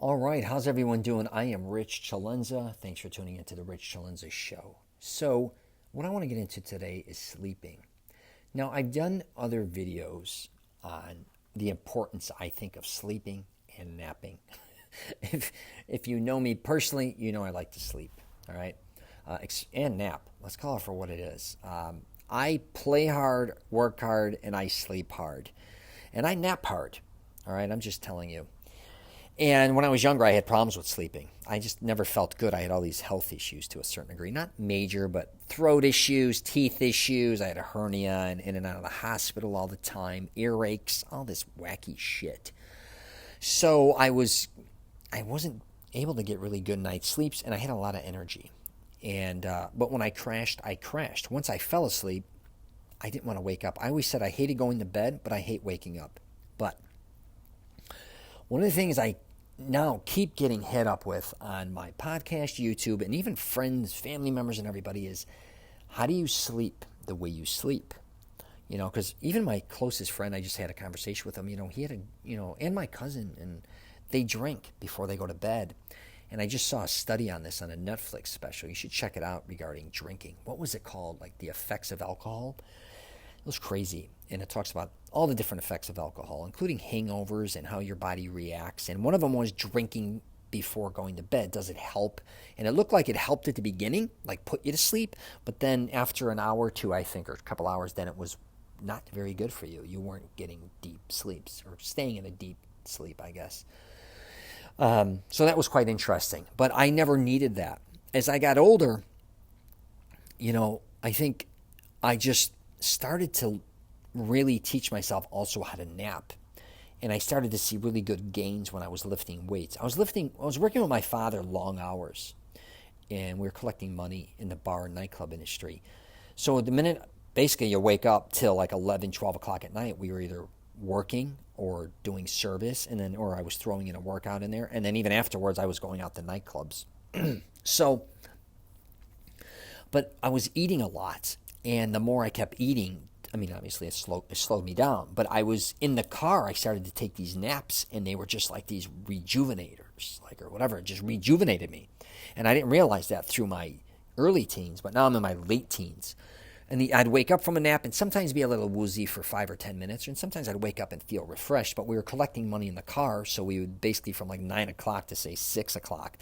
All right, how's everyone doing? I am Rich CELENZA. Thanks for tuning into the Rich CELENZA show. So, what I want to get into today is sleeping. Now, I've done other videos on the importance, I think, of sleeping and napping. if you know me personally, you know I like to sleep, all right? And nap. Let's call it for what it is. I play hard, work hard, and I sleep hard. And I nap hard, all right? I'm just telling you. And when I was younger, I had problems with sleeping. I just never felt good. I had all these health issues to a certain degree. Not major, but throat issues, teeth issues. I had a hernia and in and out of the hospital all the time, earaches, all this wacky shit. So I wasn't able to get really good night's sleeps, and I had a lot of energy. And but when I crashed, I crashed. Once I fell asleep, I didn't want to wake up. I always said I hated going to bed, but I hate waking up. But one of the things I now keep getting hit up with on my podcast, YouTube, and even friends, family members, and everybody is, how do you sleep the way you sleep? You know, because even my closest friend, I just had a conversation with him, he had and my cousin, and they drink before they go to bed. And I just saw a study on this on a Netflix special. You should check it out regarding drinking. What was it called? Like the effects of alcohol? It was crazy. And it talks about all the different effects of alcohol, including hangovers and how your body reacts. And one of them was drinking before going to bed. Does it help? And it looked like it helped at the beginning, like put you to sleep. But then after an hour or two, I think, or a couple hours, then it was not very good for you. You weren't getting deep sleeps or staying in a deep sleep, I guess. So that was quite interesting. But I never needed that. As I got older, I think I just started to really teach myself also how to nap. And I started to see really good gains when I was lifting weights. I was working with my father long hours, and we were collecting money in the bar and nightclub industry. So the minute basically you wake up till like 11, 12 o'clock at night, we were either working or doing service, or I was throwing in a workout in there. And then even afterwards, I was going out to nightclubs. But I was eating a lot. And the more I kept eating, obviously it slowed me down. But I was in the car, I started to take these naps, and they were just like these rejuvenators, or whatever. It just rejuvenated me. And I didn't realize that through my early teens, but now I'm in my late teens. And I'd wake up from a nap and sometimes be a little woozy for 5 or 10 minutes. And sometimes I'd wake up and feel refreshed. But we were collecting money in the car, so we would basically from like 9 o'clock to say 6 o'clock.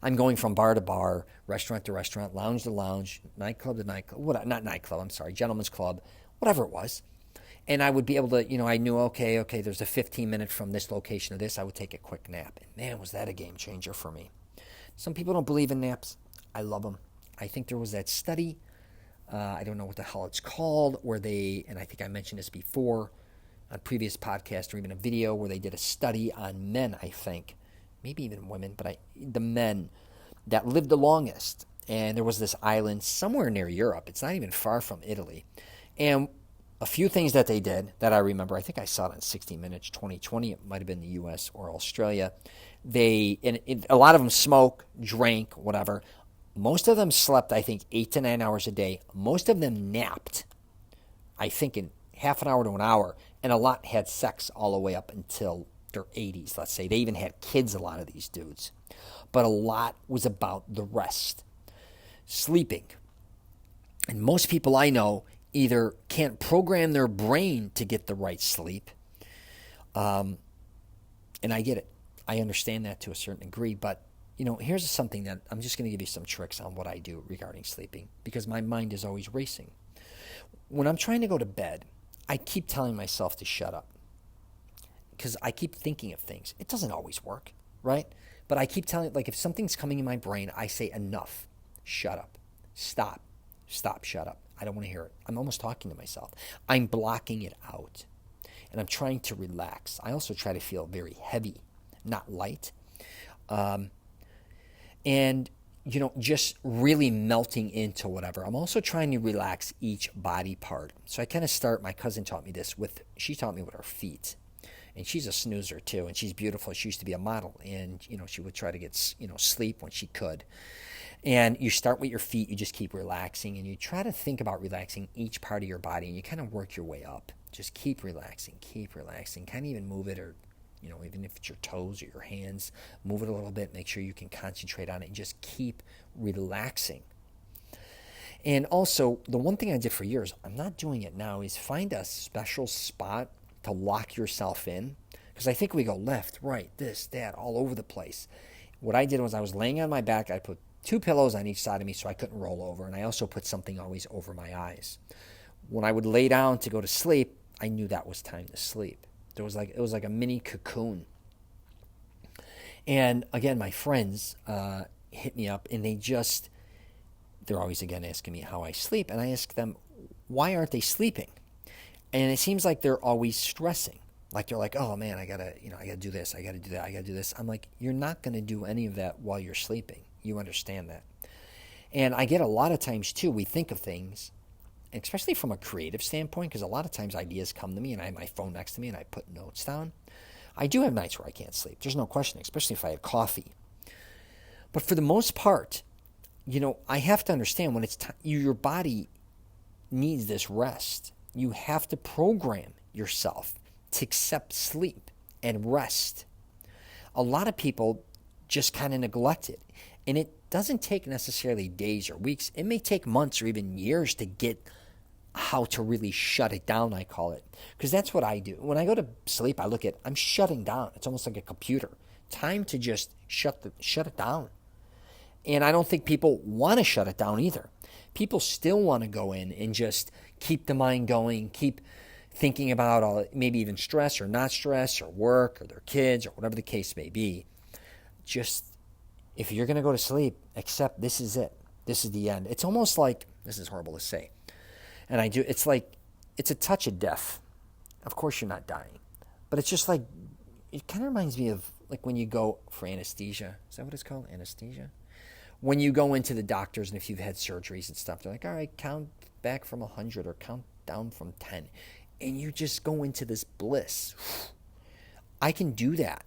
I'm going from bar to bar, restaurant to restaurant, lounge to lounge, nightclub to nightclub. Not nightclub, I'm sorry, gentleman's club, whatever it was. And I would be able to, I knew, okay, there's a 15-minute from this location to this. I would take a quick nap. And man, was that a game changer for me. Some people don't believe in naps. I love them. I think there was that study. I don't know what the hell it's called, and I think I mentioned this before on previous podcasts or even a video where they did a study on men, I think, maybe even women, but the men that lived the longest. And there was this island somewhere near Europe. It's not even far from Italy. And a few things that they did that I remember, I think I saw it on 60 Minutes 2020. It might have been the U.S. or Australia. A lot of them smoke, drank, whatever. Most of them slept, I think, 8 to 9 hours a day. Most of them napped, I think, in half an hour to an hour. And a lot had sex all the way up until their 80s, let's say. They even had kids, a lot of these dudes. But a lot was about the rest. Sleeping. And most people I know either can't program their brain to get the right sleep. And I get it. I understand that to a certain degree, but here's something that I'm just going to give you some tricks on what I do regarding sleeping, because my mind is always racing. When I'm trying to go to bed, I keep telling myself to shut up because I keep thinking of things. It doesn't always work, right? But I keep telling, if something's coming in my brain, I say enough, shut up, stop, shut up. I don't want to hear it. I'm almost talking to myself. I'm blocking it out, and I'm trying to relax. I also try to feel very heavy, not light. And, just really melting into whatever. I'm also trying to relax each body part. So I kind of start, my cousin taught me this she taught me with her feet. And she's a snoozer too, and she's beautiful. She used to be a model, and, she would try to get, sleep when she could. And you start with your feet, you just keep relaxing, and you try to think about relaxing each part of your body, and you kind of work your way up. Just keep relaxing, kind of even move it or, even if it's your toes or your hands, move it a little bit, make sure you can concentrate on it, and just keep relaxing. And also, the one thing I did for years, I'm not doing it now, is find a special spot to lock yourself in. Because I think we go left, right, this, that, all over the place. What I did was I was laying on my back. I put 2 pillows on each side of me so I couldn't roll over. And I also put something always over my eyes. When I would lay down to go to sleep, I knew that was time to sleep. It was like a mini cocoon. And again, my friends hit me up, and they're always again asking me how I sleep. And I ask them, why aren't they sleeping? And it seems like they're always stressing. Like they're like, oh man, I gotta do this, I gotta do that, I gotta do this. I'm like, you're not gonna do any of that while you're sleeping. You understand that. And I get a lot of times too, we think of things, especially from a creative standpoint, because a lot of times ideas come to me and I have my phone next to me and I put notes down. I do have nights where I can't sleep. There's no question, especially if I have coffee. But for the most part, I have to understand when it's your body needs this rest. You have to program yourself to accept sleep and rest. A lot of people just kind of neglect it. And it doesn't take necessarily days or weeks. It may take months or even years to get how to really shut it down, I call it. Because that's what I do. When I go to sleep, I'm shutting down. It's almost like a computer. Time to just shut it down. And I don't think people want to shut it down either. People still want to go in and just keep the mind going, keep thinking about maybe even stress or not stress or work or their kids or whatever the case may be. Just, if you're going to go to sleep, accept this is it. This is the end. It's almost like, this is horrible to say, and it's like, it's a touch of death. Of course you're not dying. But it's just like, it kind of reminds me of like when you go for anesthesia. Is that what it's called? Anesthesia? When you go into the doctors and if you've had surgeries and stuff, they're like, all right, count back from 100 or count down from 10. And you just go into this bliss. I can do that.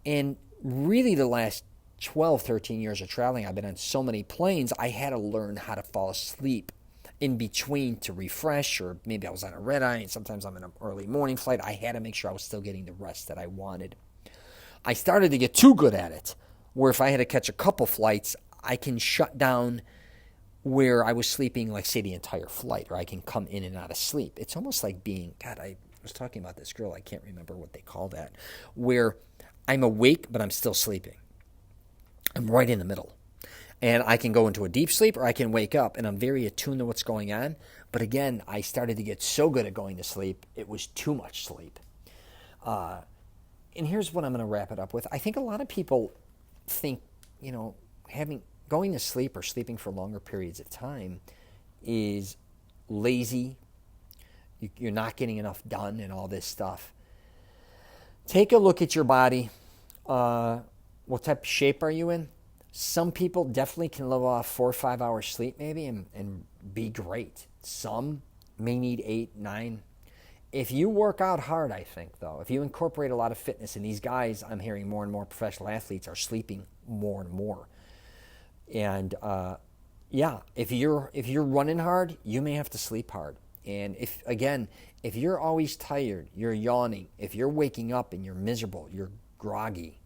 And really the last 12, 13 years of traveling, I've been on so many planes, I had to learn how to fall asleep in between to refresh, or maybe I was on a red eye and sometimes I'm in an early morning flight. I had to make sure I was still getting the rest that I wanted. I started to get too good at it, where if I had to catch a couple flights, I can shut down where I was sleeping, like say the entire flight, or I can come in and out of sleep. It's almost like being, God, I was talking about this girl, I can't remember what they call that, where I'm awake, but I'm still sleeping. I'm right in the middle. And I can go into a deep sleep or I can wake up, and I'm very attuned to what's going on. But again, I started to get so good at going to sleep, it was too much sleep. And here's what I'm going to wrap it up with. I think a lot of people think, going to sleep or sleeping for longer periods of time is lazy. You're not getting enough done and all this stuff. Take a look at your body. What type of shape are you in? Some people definitely can live off 4 or 5 hours sleep maybe and be great. Some may need 8, 9. If you work out hard, I think, though, if you incorporate a lot of fitness, and these guys, I'm hearing more and more professional athletes are sleeping more and more. And if you're running hard, you may have to sleep hard. And if you're always tired, you're yawning, if you're waking up and you're miserable, you're groggy,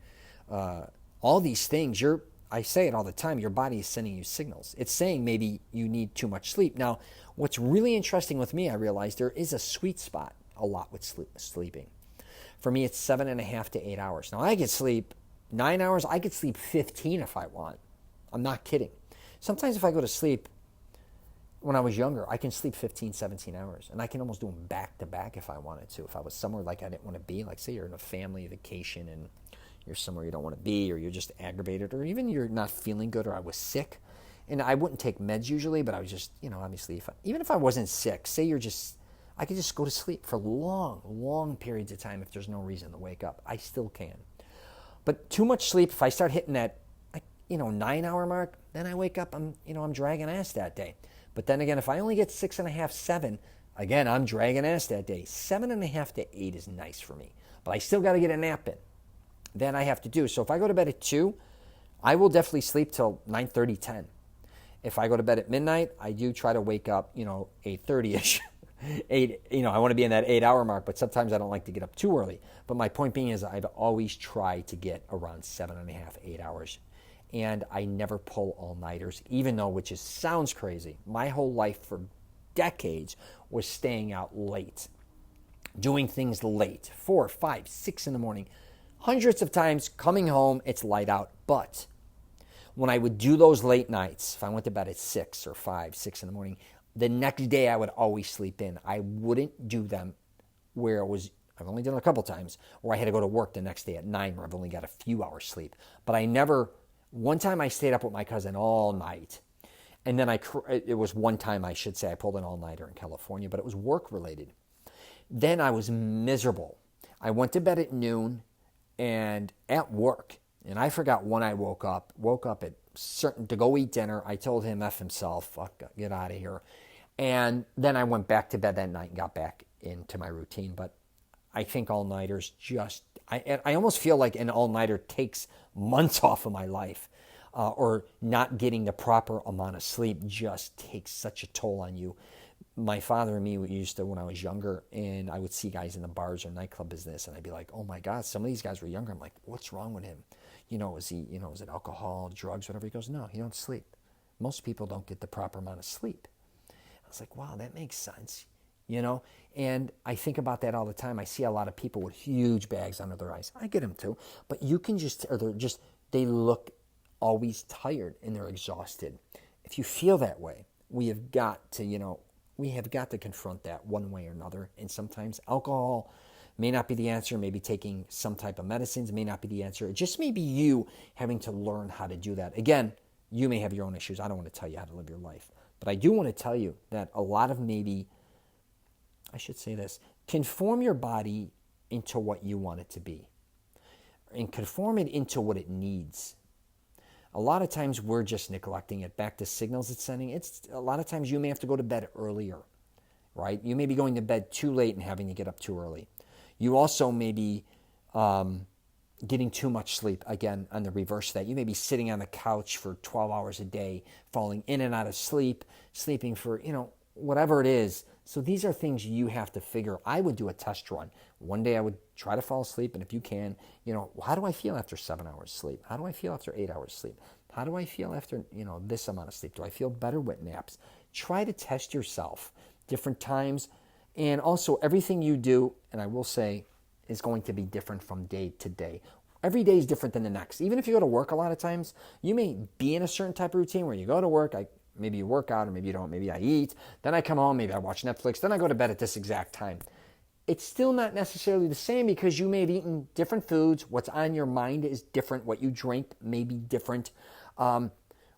all these things, I say it all the time, your body is sending you signals. It's saying maybe you need too much sleep. Now, what's really interesting with me, I realize there is a sweet spot a lot with sleeping. For me, it's 7.5 to 8 hours. Now, I could sleep 9 hours. I could sleep 15 if I want. I'm not kidding. Sometimes if I go to sleep, when I was younger, I can sleep 15, 17 hours. And I can almost do them back to back if I wanted to. If I was somewhere like I didn't want to be, like say you're in a family vacation and you're somewhere you don't want to be, or you're just aggravated, or even you're not feeling good, or I was sick. And I wouldn't take meds usually, but I was just, obviously, even if I wasn't sick, say I could just go to sleep for long, long periods of time if there's no reason to wake up. I still can. But too much sleep, if I start hitting that, 9-hour mark, then I wake up, I'm dragging ass that day. But then again, if I only get 6.5, 7, again, I'm dragging ass that day. 7.5 to 8 is nice for me. But I still got to get a nap in. Then I have to do. So if I go to bed at 2, I will definitely sleep till 9:30, 10. If I go to bed at midnight, I do try to wake up, 8:30ish. I want to be in that 8 hour mark, but sometimes I don't like to get up too early. But my point being is I've always tried to get around 7.5, 8 hours. And I never pull all-nighters, even though, which sounds crazy, my whole life for decades was staying out late, doing things late, 4, 5, 6 in the morning. Hundreds of times coming home, it's light out. But when I would do those late nights, if I went to bed at 6 or 5, 6 in the morning, the next day I would always sleep in. I wouldn't do them where it was, I've only done it a couple times, where I had to go to work the next day at 9 where I've only got a few hours sleep. But I never, one time I stayed up with my cousin all night. And then it was one time, I should say, I pulled an all-nighter in California, but it was work-related. Then I was miserable. I went to bed at noon and at work, and I forgot when I woke up at certain to go eat dinner. I told him F himself, fuck, get out of here. And then I went back to bed that night and got back into my routine. But I think all-nighters I almost feel like an all-nighter takes months off of my life. Or not getting the proper amount of sleep just takes such a toll on you. My father and me used to, when I was younger, and I would see guys in the bars or nightclub business, and I'd be like, oh my God, some of these guys were younger. I'm like, what's wrong with him? Is it alcohol, drugs, whatever? He goes, no, he don't sleep. Most people don't get the proper amount of sleep. I was like, wow, that makes sense. And I think about that all the time. I see a lot of people with huge bags under their eyes. I get them too, but you can they look always tired and they're exhausted. If you feel that way, we have got to confront that one way or another. And sometimes alcohol may not be the answer. Maybe taking some type of medicines may not be the answer. It just may be you having to learn how to do that. Again, you may have your own issues. I don't want to tell you how to live your life. But I do want to tell you that a lot of conform your body into what you want it to be. And conform it into what it needs. A lot of times we're just neglecting it. Back to signals it's sending. A lot of times you may have to go to bed earlier, right? You may be going to bed too late and having to get up too early. You also may be getting too much sleep. Again, on the reverse of that, you may be sitting on the couch for 12 hours a day, falling in and out of sleep, sleeping for, whatever it is. So these are things you have to figure. I would do a test run. One day I would try to fall asleep, and if you can, how do I feel after 7 hours sleep? How do I feel after 8 hours sleep? How do I feel after, this amount of sleep? Do I feel better with naps? Try to test yourself different times. And also everything you do, and I will say, is going to be different from day to day. Every day is different than the next. Even if you go to work a lot of times, you may be in a certain type of routine where you go to work, maybe you work out or maybe you don't, maybe I eat, then I come home, maybe I watch Netflix, then I go to bed at this exact time. It's still not necessarily the same because you may have eaten different foods. What's on your mind is different. What you drink may be different.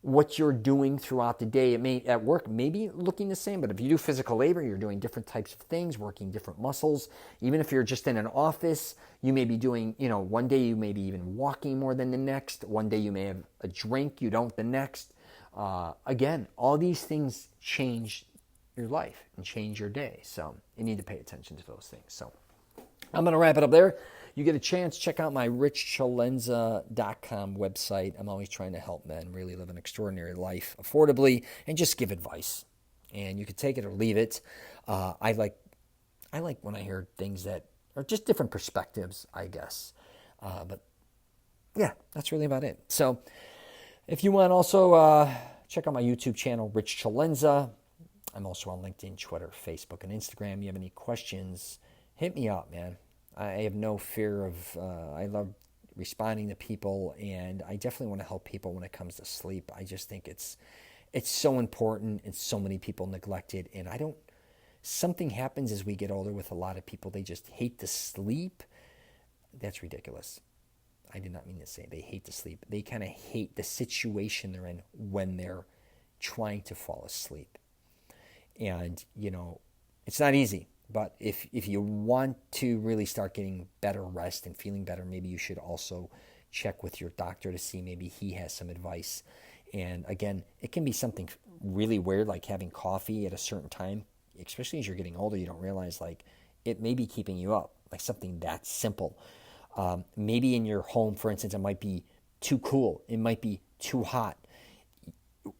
What you're doing throughout the day, at work may be looking the same, but if you do physical labor, you're doing different types of things, working different muscles. Even if you're just in an office, you may be doing, one day you may be even walking more than the next. One day you may have a drink, you don't the next. Again, all these things change your life and change your day. So you need to pay attention to those things. So I'm going to wrap it up there. You get a chance, check out my richcelenza.com website. I'm always trying to help men really live an extraordinary life affordably and just give advice. And you can take it or leave it. I like when I hear things that are just different perspectives, I guess. But yeah, that's really about it. So if you want also check out my YouTube channel, Rich Celenza. I'm also on LinkedIn, Twitter, Facebook, and Instagram. You have any questions, hit me up, man. I have no fear of, I love responding to people, and I definitely want to help people when it comes to sleep. I just think it's so important, and so many people neglect it, and something happens as we get older with a lot of people. They just hate to sleep. That's ridiculous. I did not mean to say they hate to sleep. They kind of hate the situation they're in when they're trying to fall asleep. And, it's not easy. But if you want to really start getting better rest and feeling better, maybe you should also check with your doctor to see maybe he has some advice. And again, it can be something really weird, like having coffee at a certain time, especially as you're getting older. You don't realize it may be keeping you up, like something that simple. Maybe in your home, for instance, it might be too cool. It might be too hot.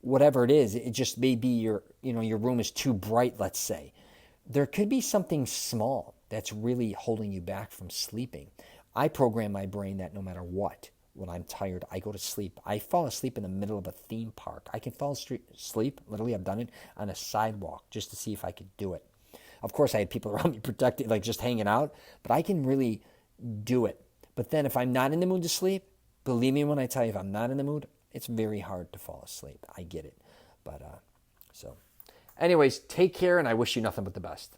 Whatever it is, it just may be your room is too bright, let's say. there could be something small that's really holding you back from sleeping. I program my brain that no matter what, when I'm tired, I go to sleep. I fall asleep in the middle of a theme park. I can fall asleep, literally, I've done it, on a sidewalk just to see if I could do it. Of course, I had people around me protected, like just hanging out, but I can really do it. But then if I'm not in the mood to sleep, believe me when I tell you, if I'm not in the mood, it's very hard to fall asleep. I get it. But, so, anyways, take care, and I wish you nothing but the best.